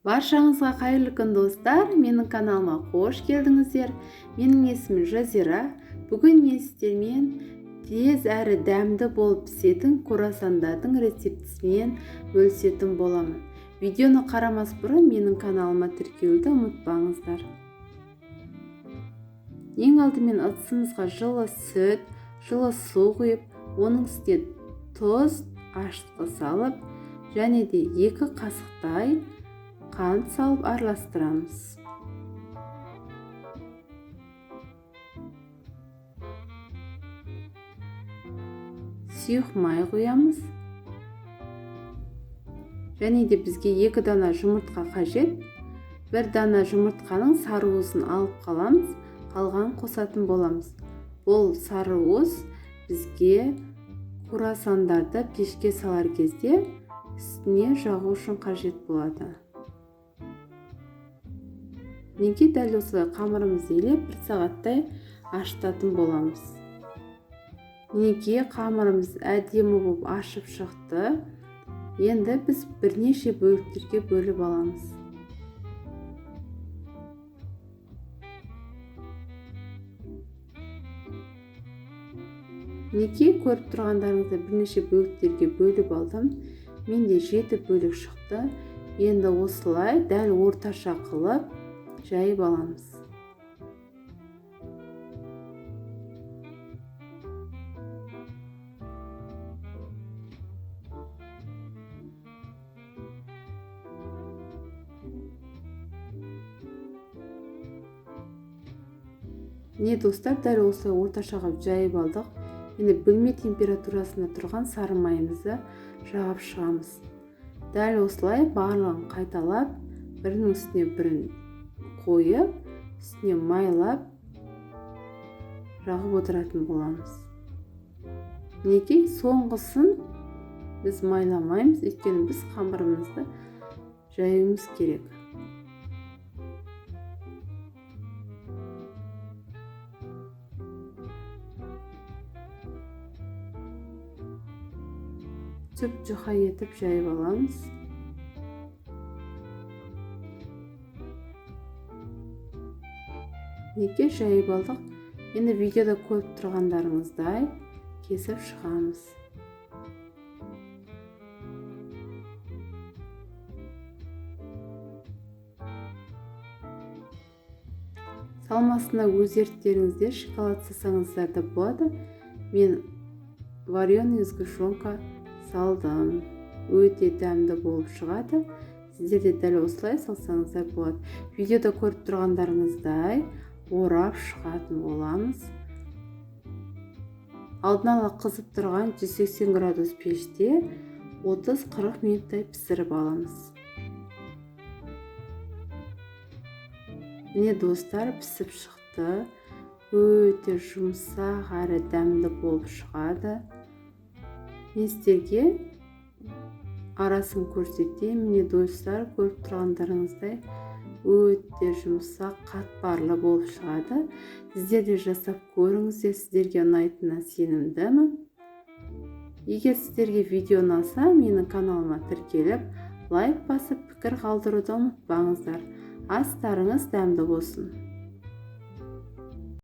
Баршаңызға қайырлы күн достар, менің каналыма қош келдіңіздер. Менің есімім Жазира. Бүгін мен сіздермен тез әрі дәмді болып пісетін круассандардың рецептісімен бөлісетін боламын. Видеоны қарамас бұрын менің каналыма тіркелуді ұмытпаңыздар. Ең алдымен ыдысымызға жылы сүт, жылы су құйып, оның үстіне тұз, ашытқы салып, және де 2 қасықтай қант салып араластырамыз. Сұйық май құямыз. Және де бізге 2 дана жұмыртқа қажет. 1 дана жұмыртқаның сары уызын алып қаламыз, қалған қосатын боламыз. Бұл сары уыз бізге круассандарды пешке салар кезде үстіне жағу үшін қажет болады. Неге дәл осылай қамырымызды елеп 1 сағаттай ашытатын боламыз. Неге қамырымыз әдемі болып ашып шықты. Енді біз бірнеше бөліктерге бөліп аламыз. Неге көріп тұрғандарыңызды бірнеше бөліктерге бөліп алдым. Менде 7 бөлік шықты. Енді осылай дәл орташа қылып жайып аламыз. Не достар, дәл осылай орташаға жайып алдық. Енді бөлме температурасында тұрған сары майымызды жағып шығамыз. Дәл осылай барлығын қайталап, бірінің үстіне бірін қойып, үстіне майлап жағып отыратын боламыз. Неге соңғысын біз майламаймыз, өйткені біз қамырымызды жаюымыз керек. Жұқа етіп жайып аламыз. Неге жайып алдық? Енді видеода көріп тұрғандарыңыздай кесіп шығамыз. Салмасына өз еріктеріңізде шоколад салсаңыздар да болады. Мен вареный сгущенка салдым. Өте дәмді болып шығады. Сіздер де дәл осылай салсаңыздар болады. Видеода көріп тұрғандарыңыздай орап шығатын боламыз. Алдын ала қызып тұрған 180 градус пеште 30-40 минуттай пісіріп аламыз. Міне достар, пісіп шықты. Өте жұмсақ әрі дәмді болып шығады. Мен сіздерге арасын көрсетейін. Міне достар, көріп тұрғандарыңыздай өте жұмсақ, қатпарлы болып шығады. Сіздер де жасап көріңіздер, сіздерге ұнайтынына сенімдімін. Егер сіздерге видео ұнаса, менің каналыма тіркеліп, лайк басып, пікір қалдыруды ұмытпаңыздар. Астарыңыз дәмді болсын.